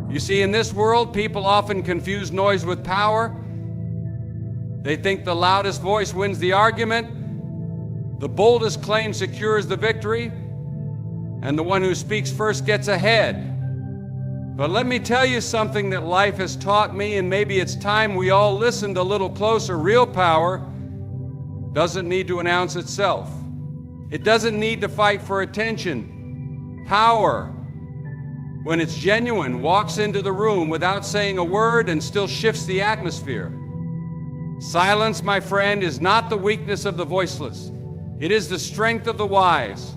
You see, in this world, people often confuse noise with power. They think the loudest voice wins the argument, the boldest claim secures the victory, and the one who speaks first gets ahead. But let me tell you something that life has taught me, and maybe it's time we all listened a little closer. Real power doesn't need to announce itself. It doesn't need to fight for attention. Power, when it's genuine, walks into the room without saying a word and still shifts the atmosphere. Silence, my friend, is not the weakness of the voiceless. It is the strength of the wise.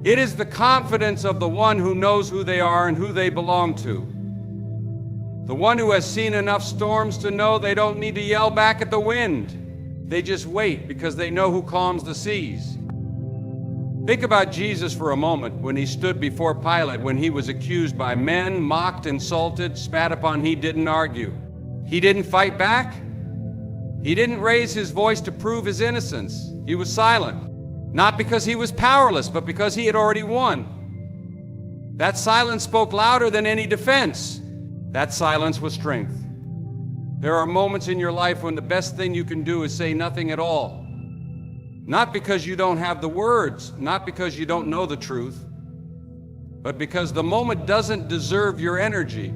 It is the confidence of the one who knows who they are and who they belong to. The one who has seen enough storms to know they don't need to yell back at the wind. They just wait because they know who calms the seas. Think about Jesus for a moment when he stood before Pilate, when he was accused by men, mocked, insulted, spat upon. He didn't argue. He didn't fight back. He didn't raise his voice to prove his innocence. He was silent. Not because he was powerless, but because he had already won. That silence spoke louder than any defense. That silence was strength. There are moments in your life when the best thing you can do is say nothing at all. Not because you don't have the words, not because you don't know the truth, but because the moment doesn't deserve your energy.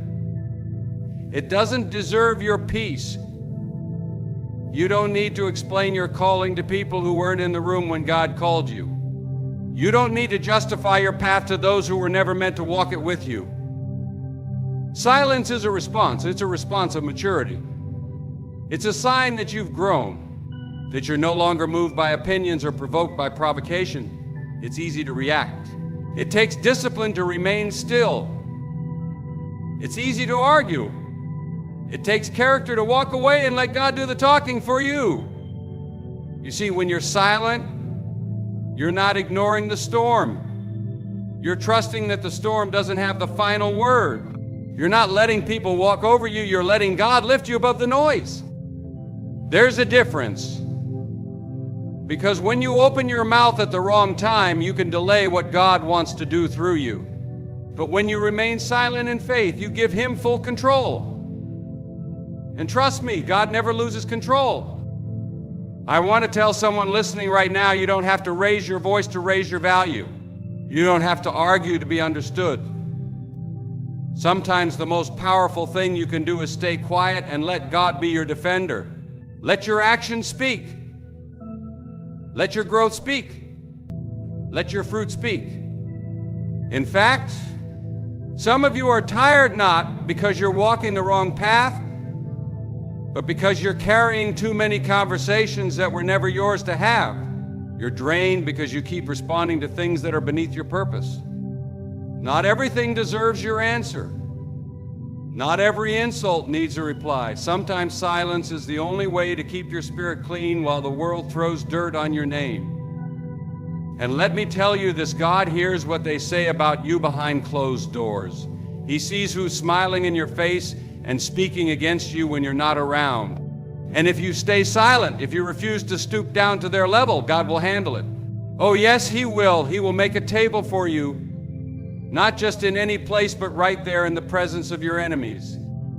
It doesn't deserve your peace. You don't need to explain your calling to people who weren't in the room when God called you. You don't need to justify your path to those who were never meant to walk it with you. Silence is a response. It's a response of maturity. It's a sign that you've grown, that you're no longer moved by opinions or provoked by provocation. It's easy to react. It takes discipline to remain still. It's easy to argue. It takes character to walk away and let God do the talking for you. You see, when you're silent, you're not ignoring the storm. You're trusting that the storm doesn't have the final word. You're not letting people walk over you. You're letting God lift you above the noise. There's a difference. Because when you open your mouth at the wrong time, you can delay what God wants to do through you. But when you remain silent in faith, you give Him full control. And trust me, God never loses control. I want to tell someone listening right now, you don't have to raise your voice to raise your value. You don't have to argue to be understood. Sometimes the most powerful thing you can do is stay quiet and let God be your defender. Let your actions speak. Let your growth speak. Let your fruit speak. In fact, some of you are tired not because you're walking the wrong path, but because you're carrying too many conversations that were never yours to have. You're drained because you keep responding to things that are beneath your purpose. Not everything deserves your answer. Not every insult needs a reply. Sometimes silence is the only way to keep your spirit clean while the world throws dirt on your name. And let me tell you this, God hears what they say about you behind closed doors. He sees who's smiling in your face and speaking against you when you're not around. And if you stay silent, if you refuse to stoop down to their level, God will handle it. Oh yes, He will. He will make a table for you, not just in any place, but right there in the presence of your enemies.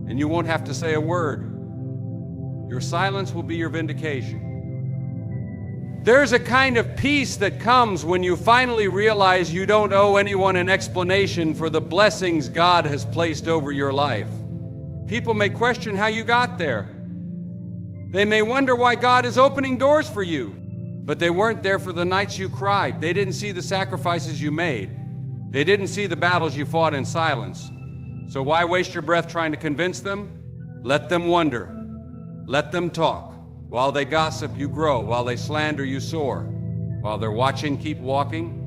And you won't have to say a word. Your silence will be your vindication. There's a kind of peace that comes when you finally realize you don't owe anyone an explanation for the blessings God has placed over your life. People may question how you got there. They may wonder why God is opening doors for you, but they weren't there for the nights you cried. They didn't see the sacrifices you made. They didn't see the battles you fought in silence. So why waste your breath trying to convince them? Let them wonder. Let them talk. While they gossip, you grow. While they slander, you soar. While they're watching, keep walking.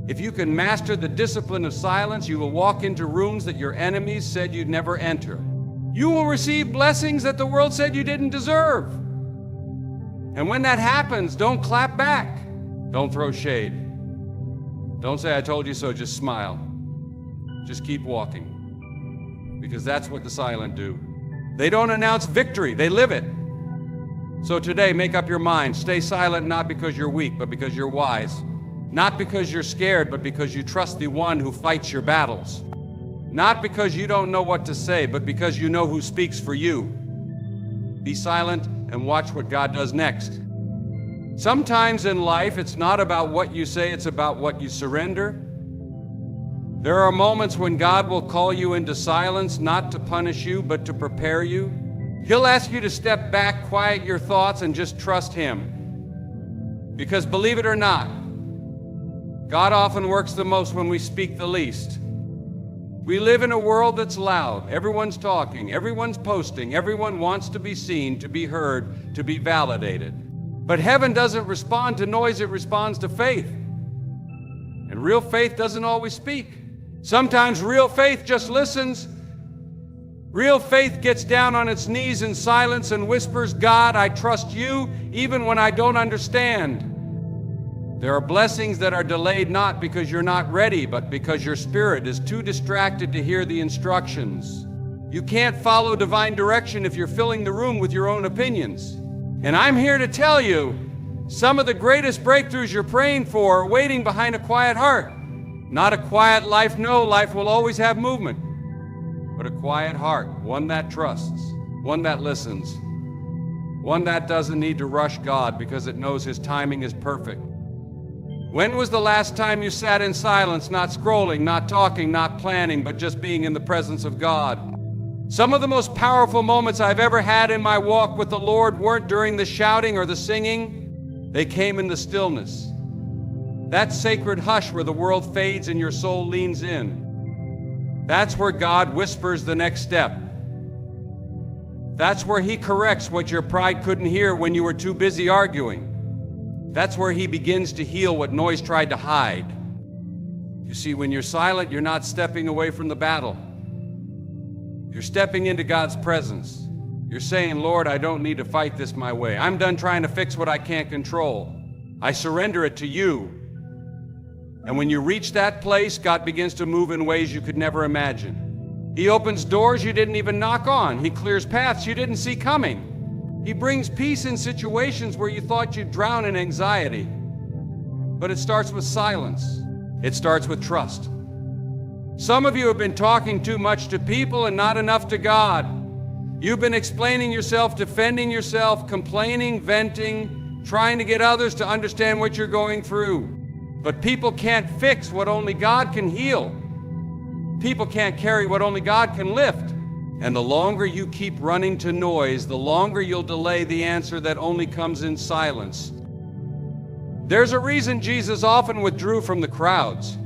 If you can master the discipline of silence, you will walk into rooms that your enemies said you'd never enter. You will receive blessings that the world said you didn't deserve. And when that happens, don't clap back. Don't throw shade. Don't say, I told you so, just smile. Just keep walking. Because that's what the silent do. They don't announce victory, they live it. So today, make up your mind. Stay silent not because you're weak, but because you're wise. Not because you're scared, but because you trust the one who fights your battles. Not because you don't know what to say, but because you know who speaks for you. Be silent and watch what God does next. Sometimes in life, it's not about what you say, it's about what you surrender. There are moments when God will call you into silence, not to punish you, but to prepare you. He'll ask you to step back, quiet your thoughts, and just trust Him. Because believe it or not, God often works the most when we speak the least. We live in a world that's loud. Everyone's talking, everyone's posting, everyone wants to be seen, to be heard, to be validated. But heaven doesn't respond to noise, it responds to faith. And real faith doesn't always speak. Sometimes real faith just listens. Real faith gets down on its knees in silence and whispers, God, I trust you even when I don't understand. There are blessings that are delayed not because you're not ready, but because your spirit is too distracted to hear the instructions. You can't follow divine direction if you're filling the room with your own opinions. And I'm here to tell you, some of the greatest breakthroughs you're praying for are waiting behind a quiet heart. Not a quiet life, no, life will always have movement. But a quiet heart, one that trusts, one that listens, one that doesn't need to rush God because it knows His timing is perfect. When was the last time you sat in silence, not scrolling, not talking, not planning, but just being in the presence of God? Some of the most powerful moments I've ever had in my walk with the Lord weren't during the shouting or the singing. They came in the stillness. That sacred hush where the world fades and your soul leans in. That's where God whispers the next step. That's where He corrects what your pride couldn't hear when you were too busy arguing. That's where He begins to heal what noise tried to hide. You see, when you're silent, you're not stepping away from the battle. You're stepping into God's presence. You're saying, Lord, I don't need to fight this my way. I'm done trying to fix what I can't control. I surrender it to you. And when you reach that place, God begins to move in ways you could never imagine. He opens doors you didn't even knock on. He clears paths you didn't see coming. He brings peace in situations where you thought you'd drown in anxiety. But it starts with silence. It starts with trust. Some of you have been talking too much to people and not enough to God. You've been explaining yourself, defending yourself, complaining, venting, trying to get others to understand what you're going through. But people can't fix what only God can heal. People can't carry what only God can lift. And the longer you keep running to noise, the longer you'll delay the answer that only comes in silence. There's a reason Jesus often withdrew from the crowds.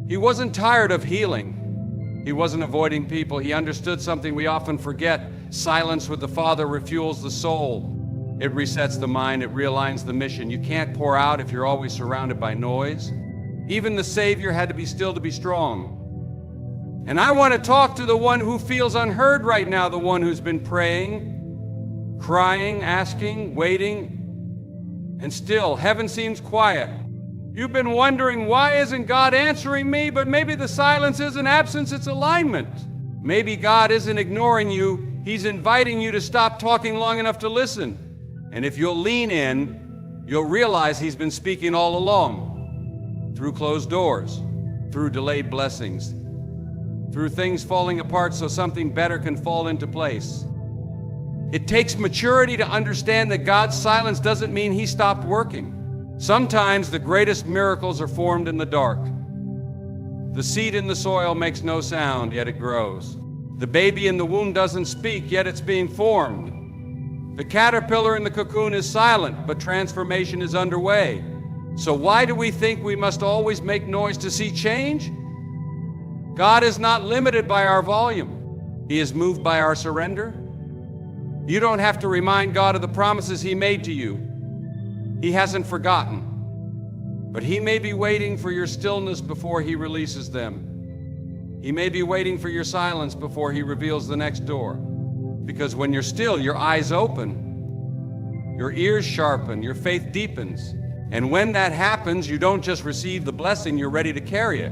He wasn't tired of healing. He wasn't avoiding people. He understood something we often forget. Silence with the Father refuels the soul. It resets the mind. It realigns the mission. You can't pour out if you're always surrounded by noise. Even the Savior had to be still to be strong. And I want to talk to the one who feels unheard right now, the one who's been praying, crying, asking, waiting, and still heaven seems quiet. You've been wondering, why isn't God answering me? But maybe the silence isn't absence, it's alignment. Maybe God isn't ignoring you, He's inviting you to stop talking long enough to listen. And if you'll lean in, you'll realize He's been speaking all along, through closed doors, through delayed blessings, through things falling apart so something better can fall into place. It takes maturity to understand that God's silence doesn't mean He stopped working. Sometimes the greatest miracles are formed in the dark. The seed in the soil makes no sound, yet it grows. The baby in the womb doesn't speak, yet it's being formed. The caterpillar in the cocoon is silent, but transformation is underway. So why do we think we must always make noise to see change? God is not limited by our volume. He is moved by our surrender. You don't have to remind God of the promises He made to you. He hasn't forgotten. But He may be waiting for your stillness before He releases them. He may be waiting for your silence before He reveals the next door. Because when you're still, your eyes open, your ears sharpen, your faith deepens. And when that happens, you don't just receive the blessing, you're ready to carry it.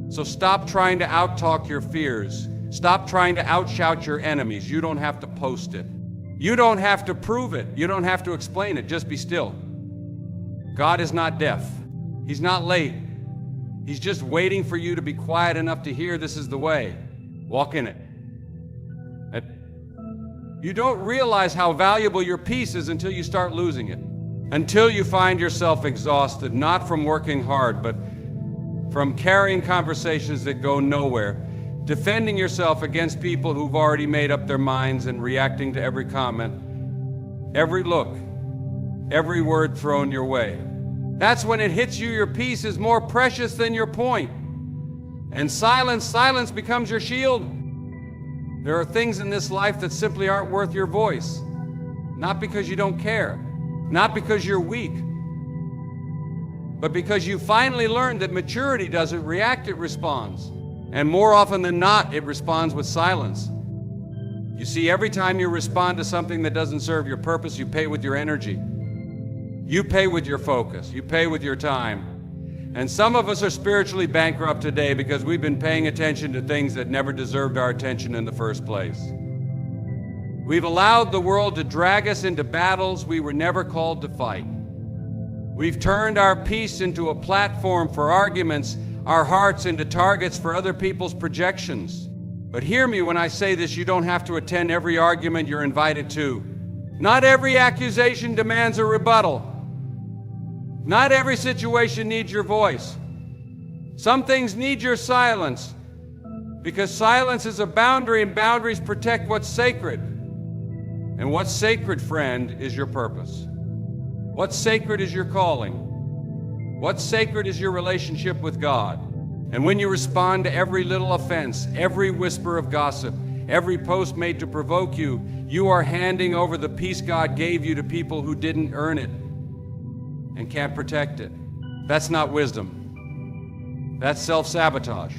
So stop trying to outtalk your fears. Stop trying to outshout your enemies. You don't have to post it. You don't have to prove it. You don't have to explain it. Just be still. God is not deaf. He's not late. He's just waiting for you to be quiet enough to hear this is the way. Walk in it. You don't realize how valuable your peace is until you start losing it. Until you find yourself exhausted, not from working hard, but from carrying conversations that go nowhere, defending yourself against people who've already made up their minds and reacting to every comment, every look, every word thrown your way. That's when it hits you your peace is more precious than your point. And silence becomes your shield. There are things in this life that simply aren't worth your voice. Not because you don't care, not because you're weak, but because you finally learned that maturity doesn't react, it responds. And more often than not, it responds with silence. You see, every time you respond to something that doesn't serve your purpose, you pay with your energy. You pay with your focus. You pay with your time. And some of us are spiritually bankrupt today because we've been paying attention to things that never deserved our attention in the first place. We've allowed the world to drag us into battles we were never called to fight. We've turned our peace into a platform for arguments, our hearts into targets for other people's projections. But hear me when I say this, you don't have to attend every argument you're invited to. Not every accusation demands a rebuttal. Not every situation needs your voice. Some things need your silence, because silence is a boundary, and boundaries protect what's sacred. And what's sacred, friend, is your purpose. What's sacred is your calling. What's sacred is your relationship with God. And when you respond to every little offense, every whisper of gossip, every post made to provoke you, you are handing over the peace God gave you to people who didn't earn it and can't protect it. That's not wisdom. That's self-sabotage.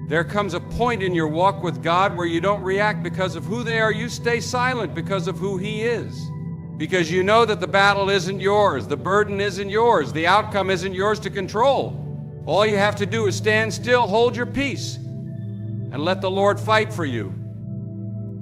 There comes a point in your walk with God where you don't react because of who they are. You stay silent because of who He is. Because you know that the battle isn't yours, the burden isn't yours, the outcome isn't yours to control. All you have to do is stand still, hold your peace, and let the Lord fight for you.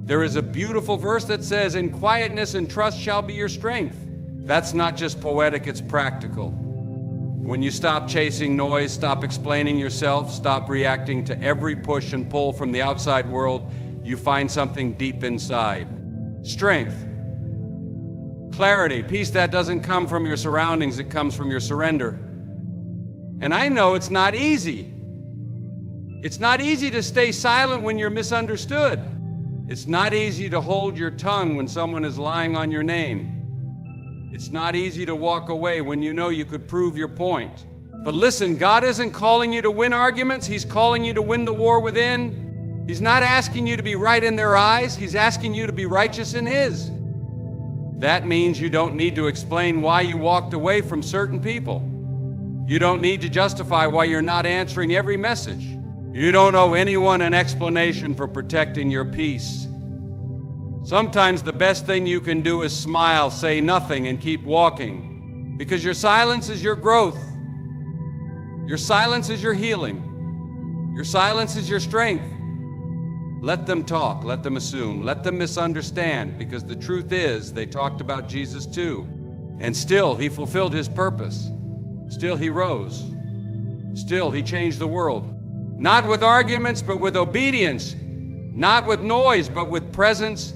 There is a beautiful verse that says, "In quietness and trust shall be your strength." That's not just poetic, it's practical. When you stop chasing noise, stop explaining yourself, stop reacting to every push and pull from the outside world, you find something deep inside. Strength, clarity, peace that doesn't come from your surroundings, it comes from your surrender. And I know it's not easy. It's not easy to stay silent when you're misunderstood. It's not easy to hold your tongue when someone is lying on your name. It's not easy to walk away when you know you could prove your point. But listen, God isn't calling you to win arguments. He's calling you to win the war within. He's not asking you to be right in their eyes. He's asking you to be righteous in His. That means you don't need to explain why you walked away from certain people. You don't need to justify why you're not answering every message. You don't owe anyone an explanation for protecting your peace. Sometimes the best thing you can do is smile, say nothing, and keep walking. Because your silence is your growth. Your silence is your healing. Your silence is your strength. Let them talk, let them assume, let them misunderstand, because the truth is they talked about Jesus too. And still He fulfilled His purpose. Still He rose. Still He changed the world. Not with arguments, but with obedience. Not with noise, but with presence.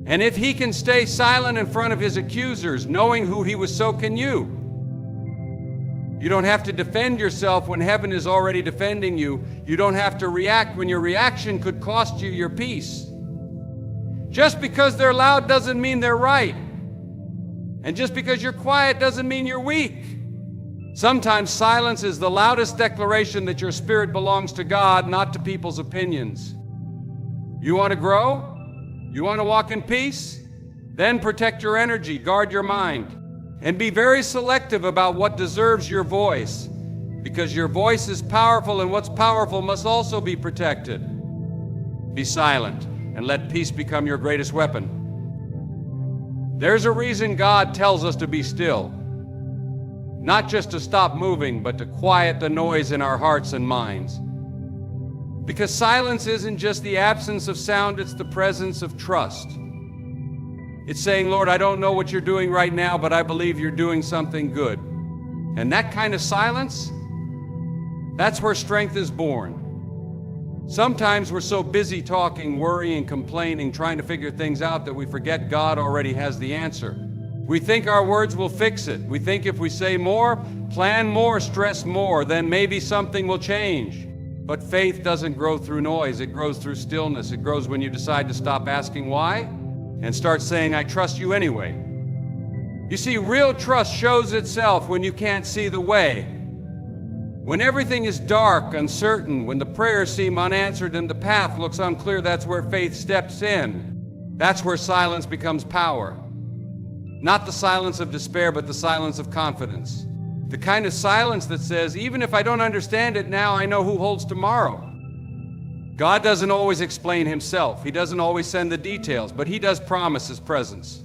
And if He can stay silent in front of His accusers, knowing who He was, so can you. You don't have to defend yourself when heaven is already defending you. You don't have to react when your reaction could cost you your peace. Just because they're loud doesn't mean they're right. And just because you're quiet doesn't mean you're weak. Sometimes silence is the loudest declaration that your spirit belongs to God, not to people's opinions. You want to grow? You want to walk in peace? Then protect your energy, guard your mind, and be very selective about what deserves your voice, because your voice is powerful, and what's powerful must also be protected. Be silent and let peace become your greatest weapon. There's a reason God tells us to be still. Not just to stop moving, but to quiet the noise in our hearts and minds. Because silence isn't just the absence of sound, it's the presence of trust. It's saying, Lord, I don't know what you're doing right now, but I believe you're doing something good. And that kind of silence, That's where strength is born. Sometimes we're so busy talking, worrying, complaining, trying to figure things out that we forget God already has the answer. We think our words will fix it. We think if we say more, plan more, stress more, then maybe something will change. But faith doesn't grow through noise. It grows through stillness. It grows when you decide to stop asking why and start saying, I trust you anyway. You see, real trust shows itself when you can't see the way. When everything is dark, uncertain, when the prayers seem unanswered and the path looks unclear, that's where faith steps in. That's where silence becomes power. Not the silence of despair, but the silence of confidence. The kind of silence that says, even if I don't understand it now, I know who holds tomorrow. God doesn't always explain himself. He doesn't always send the details, but he does promise his presence.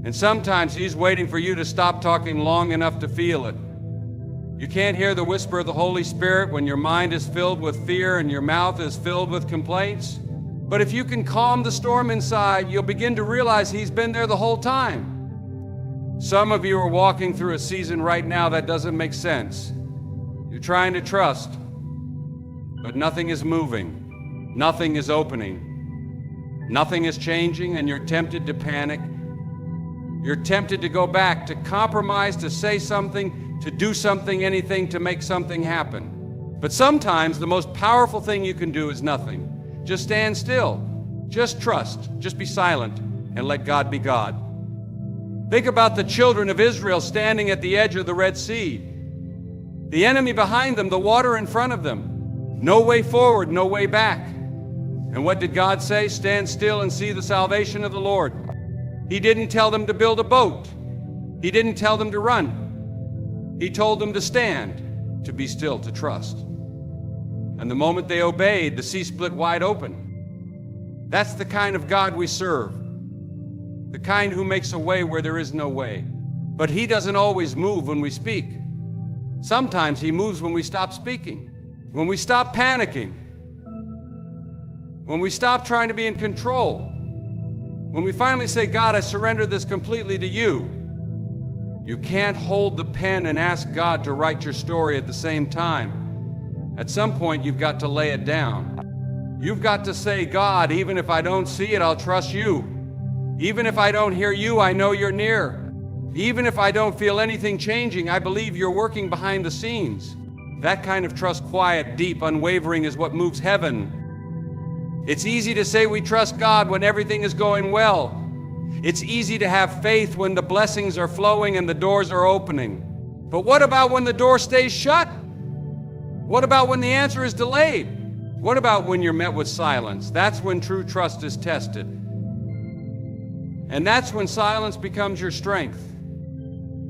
And sometimes he's waiting for you to stop talking long enough to feel it. You can't hear the whisper of the Holy Spirit when your mind is filled with fear and your mouth is filled with complaints. But if you can calm the storm inside, you'll begin to realize he's been there the whole time. Some of you are walking through a season right now that doesn't make sense. You're trying to trust, but nothing is moving. Nothing is opening. Nothing is changing, and you're tempted to panic. You're tempted to go back, to compromise, to say something, to do something, anything to make something happen. But sometimes the most powerful thing you can do is nothing. Just stand still. Just trust. Just be silent and let God be God. Think about the children of Israel standing at the edge of the Red Sea. The enemy behind them, the water in front of them. No way forward, no way back. And what did God say? Stand still and see the salvation of the Lord. He didn't tell them to build a boat. He didn't tell them to run. He told them to stand, to be still, to trust. And the moment they obeyed, the sea split wide open. That's the kind of God we serve. The kind who makes a way where there is no way. But he doesn't always move when we speak. Sometimes he moves when we stop speaking, when we stop panicking, when we stop trying to be in control, when we finally say, God, I surrender this completely to you. You can't hold the pen and ask God to write your story at the same time. At some point, you've got to lay it down. You've got to say, God, even if I don't see it, I'll trust you. Even if I don't hear you, I know you're near. Even if I don't feel anything changing, I believe you're working behind the scenes. That kind of trust, quiet, deep, unwavering, is what moves heaven. It's easy to say we trust God when everything is going well. It's easy to have faith when the blessings are flowing and the doors are opening. But what about when the door stays shut? What about when the answer is delayed? What about when you're met with silence? That's when true trust is tested. And that's when silence becomes your strength,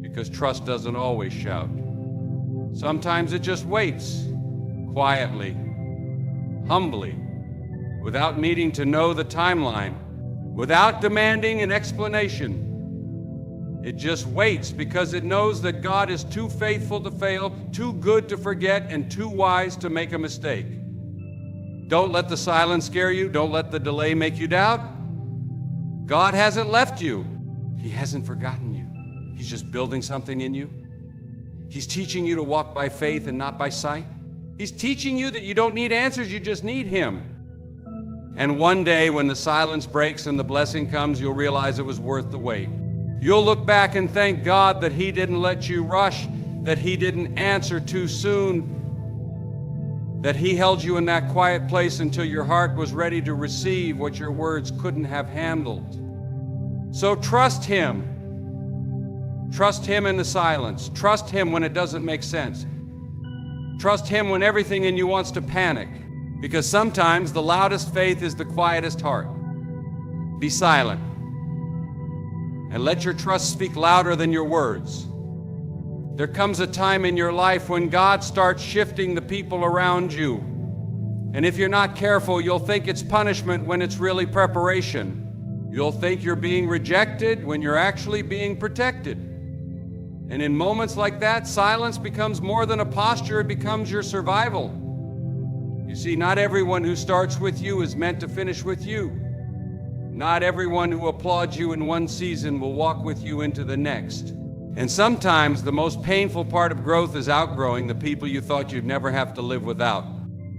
because trust doesn't always shout. Sometimes it just waits, quietly, humbly, without needing to know the timeline, without demanding an explanation. It just waits because it knows that God is too faithful to fail, too good to forget, and too wise to make a mistake. Don't let the silence scare you. Don't let the delay make you doubt. God hasn't left you. He hasn't forgotten you. He's just building something in you. He's teaching you to walk by faith and not by sight. He's teaching you that you don't need answers, you just need Him. And one day when the silence breaks and the blessing comes, you'll realize it was worth the wait. You'll look back and thank God that He didn't let you rush, that He didn't answer too soon, that He held you in that quiet place until your heart was ready to receive what your words couldn't have handled. So trust Him. Trust Him in the silence. Trust Him when it doesn't make sense. Trust Him when everything in you wants to panic, because sometimes the loudest faith is the quietest heart. Be silent and let your trust speak louder than your words. There comes a time in your life when God starts shifting the people around you. And if you're not careful, you'll think it's punishment when it's really preparation. You'll think you're being rejected when you're actually being protected. And in moments like that, silence becomes more than a posture, it becomes your survival. You see, not everyone who starts with you is meant to finish with you. Not everyone who applauds you in one season will walk with you into the next. And sometimes the most painful part of growth is outgrowing the people you thought you'd never have to live without.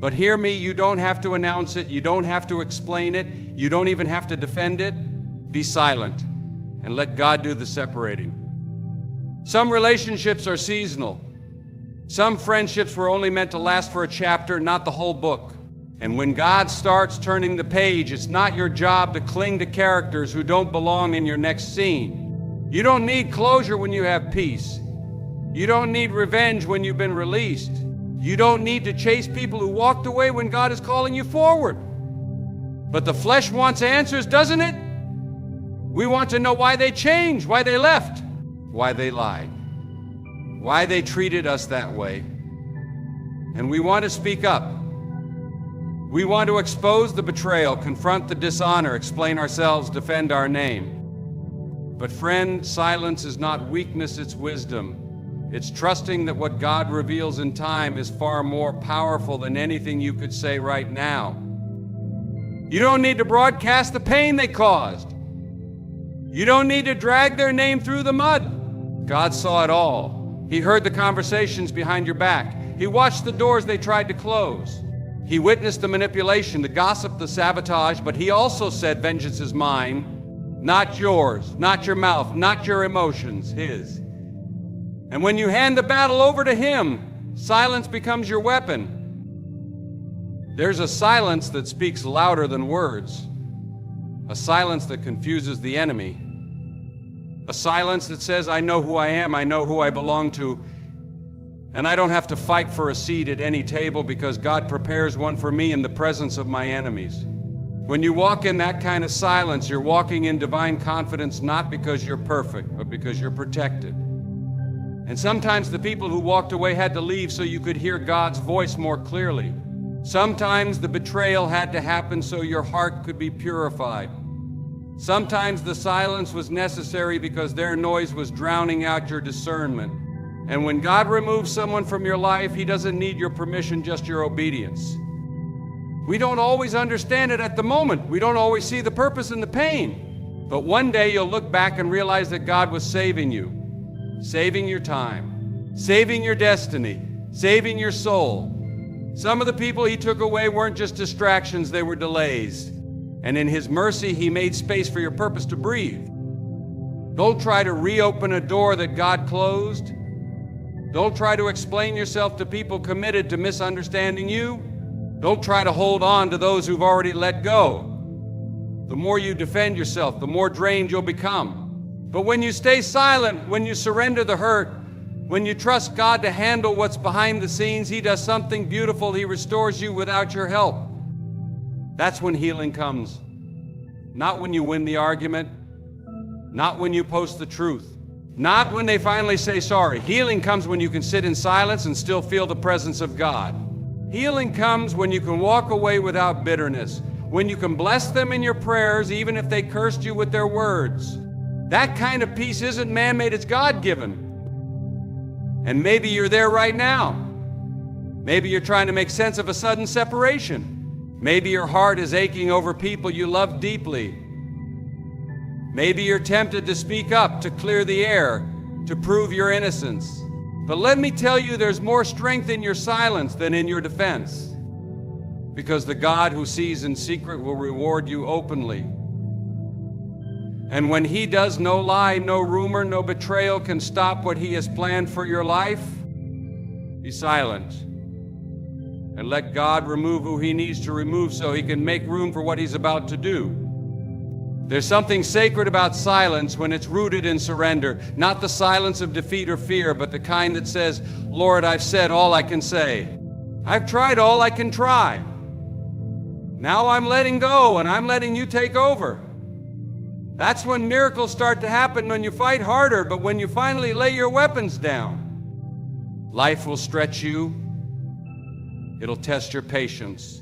But hear me, you don't have to announce it, you don't have to explain it, you don't even have to defend it. Be silent and let God do the separating. Some relationships are seasonal. Some friendships were only meant to last for a chapter, not the whole book. And when God starts turning the page, it's not your job to cling to characters who don't belong in your next scene. You don't need closure when you have peace. You don't need revenge when you've been released. You don't need to chase people who walked away when God is calling you forward. But the flesh wants answers, doesn't it? We want to know why they changed, why they left, why they lied, why they treated us that way. And we want to speak up. We want to expose the betrayal, confront the dishonor, explain ourselves, defend our name. But friend, silence is not weakness, it's wisdom. It's trusting that what God reveals in time is far more powerful than anything you could say right now. You don't need to broadcast the pain they caused. You don't need to drag their name through the mud. God saw it all. He heard the conversations behind your back. He watched the doors they tried to close. He witnessed the manipulation, the gossip, the sabotage, but he also said, vengeance is mine, not yours, not your mouth, not your emotions, his. And when you hand the battle over to him, silence becomes your weapon. There's a silence that speaks louder than words, a silence that confuses the enemy, a silence that says, I know who I am, I know who I belong to, and I don't have to fight for a seat at any table because God prepares one for me in the presence of my enemies. When you walk in that kind of silence, you're walking in divine confidence, not because you're perfect, but because you're protected. And sometimes the people who walked away had to leave so you could hear God's voice more clearly. Sometimes the betrayal had to happen so your heart could be purified. Sometimes the silence was necessary because their noise was drowning out your discernment. And when God removes someone from your life, he doesn't need your permission, just your obedience. We don't always understand it at the moment. We don't always see the purpose in the pain. But one day you'll look back and realize that God was saving you. Saving your time, saving your destiny, saving your soul. Some of the people he took away weren't just distractions, they were delays. And in his mercy, he made space for your purpose to breathe. Don't try to reopen a door that God closed. Don't try to explain yourself to people committed to misunderstanding you. Don't try to hold on to those who've already let go. The more you defend yourself, the more drained you'll become. But when you stay silent, when you surrender the hurt, when you trust God to handle what's behind the scenes, he does something beautiful. He restores you without your help. That's when healing comes. Not when you win the argument, not when you post the truth, not when they finally say sorry. Healing comes when you can sit in silence and still feel the presence of God. Healing comes when you can walk away without bitterness, when you can bless them in your prayers even if they cursed you with their words. That kind of peace isn't man-made, it's God-given. And maybe you're there right now. Maybe you're trying to make sense of a sudden separation. Maybe your heart is aching over people you love deeply. Maybe you're tempted to speak up, to clear the air, to prove your innocence. But let me tell you, there's more strength in your silence than in your defense. Because the God who sees in secret will reward you openly. And when he does, no lie, no rumor, no betrayal can stop what he has planned for your life. Be silent and let God remove who he needs to remove so he can make room for what he's about to do. There's something sacred about silence when it's rooted in surrender, not the silence of defeat or fear, but the kind that says, Lord, I've said all I can say. I've tried all I can try. Now I'm letting go and I'm letting you take over. That's when miracles start to happen, when you fight harder, but when you finally lay your weapons down. Life will stretch you. It'll test your patience.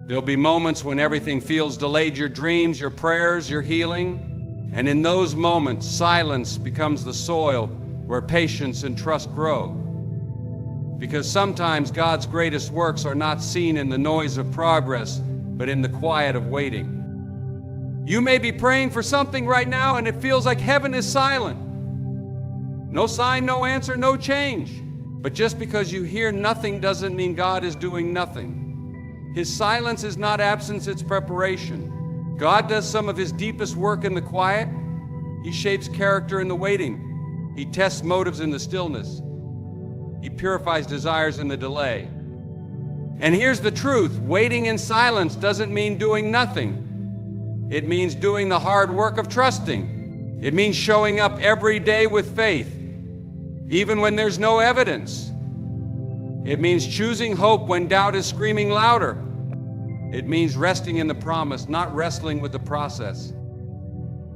There'll be moments when everything feels delayed, your dreams, your prayers, your healing. And in those moments, silence becomes the soil where patience and trust grow. Because sometimes God's greatest works are not seen in the noise of progress, but in the quiet of waiting. You may be praying for something right now and it feels like heaven is silent. No sign, no answer, no change. But just because you hear nothing doesn't mean God is doing nothing. His silence is not absence, it's preparation. God does some of his deepest work in the quiet. He shapes character in the waiting. He tests motives in the stillness. He purifies desires in the delay. And here's the truth: waiting in silence doesn't mean doing nothing. It means doing the hard work of trusting. It means showing up every day with faith, even when there's no evidence. It means choosing hope when doubt is screaming louder. It means resting in the promise, not wrestling with the process.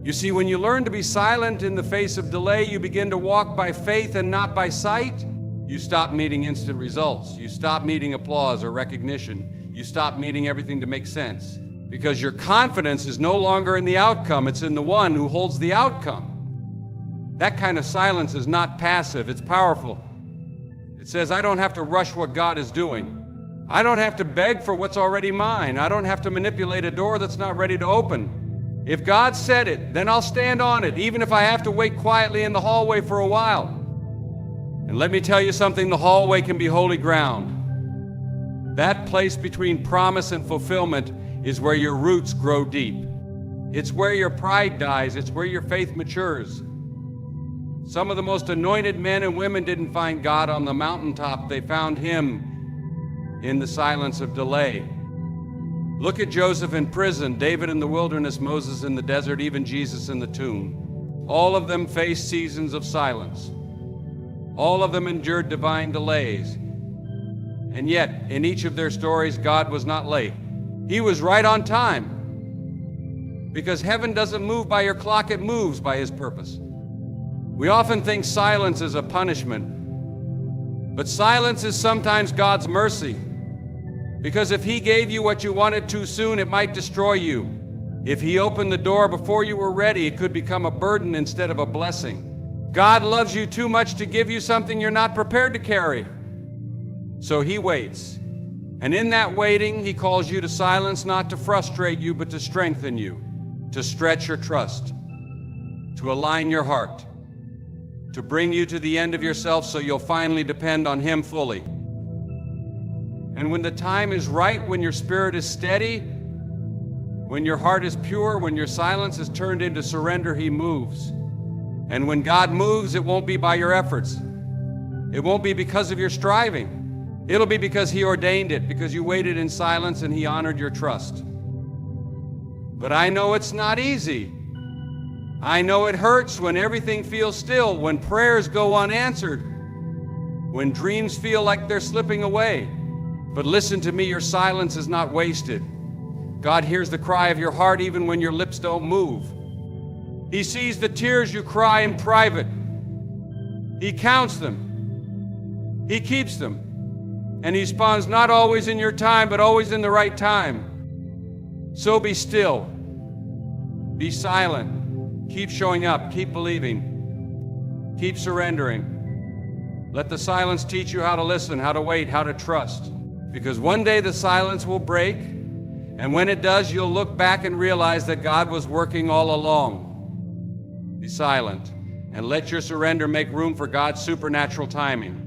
You see, when you learn to be silent in the face of delay, you begin to walk by faith and not by sight. You stop needing instant results. You stop needing applause or recognition. You stop needing everything to make sense. Because your confidence is no longer in the outcome, it's in the one who holds the outcome. That kind of silence is not passive, it's powerful. It says, I don't have to rush what God is doing. I don't have to beg for what's already mine. I don't have to manipulate a door that's not ready to open. If God said it, then I'll stand on it, even if I have to wait quietly in the hallway for a while. And let me tell you something, the hallway can be holy ground. That place between promise and fulfillment is where your roots grow deep. It's where your pride dies. It's where your faith matures. Some of the most anointed men and women didn't find God on the mountaintop. They found him in the silence of delay. Look at Joseph in prison, David in the wilderness, Moses in the desert, even Jesus in the tomb. All of them faced seasons of silence. All of them endured divine delays. And yet, in each of their stories, God was not late. He was right on time. Because heaven doesn't move by your clock, it moves by his purpose. We often think silence is a punishment, but silence is sometimes God's mercy. Because if he gave you what you wanted too soon, it might destroy you. If he opened the door before you were ready, it could become a burden instead of a blessing. God loves you too much to give you something you're not prepared to carry. So he waits. And in that waiting, he calls you to silence, not to frustrate you, but to strengthen you, to stretch your trust, to align your heart, to bring you to the end of yourself so you'll finally depend on him fully. And when the time is right, when your spirit is steady, when your heart is pure, when your silence is turned into surrender, he moves. And when God moves, it won't be by your efforts. It won't be because of your striving. It'll be because he ordained it, because you waited in silence and he honored your trust. But I know it's not easy. I know it hurts when everything feels still, when prayers go unanswered, when dreams feel like they're slipping away. But listen to me, your silence is not wasted. God hears the cry of your heart even when your lips don't move. He sees the tears you cry in private. He counts them. He keeps them. And he responds not always in your time, but always in the right time. So be still. Be silent. Keep showing up. Keep believing. Keep surrendering. Let the silence teach you how to listen, how to wait, how to trust. Because one day the silence will break, and when it does, you'll look back and realize that God was working all along. Be silent, and let your surrender make room for God's supernatural timing.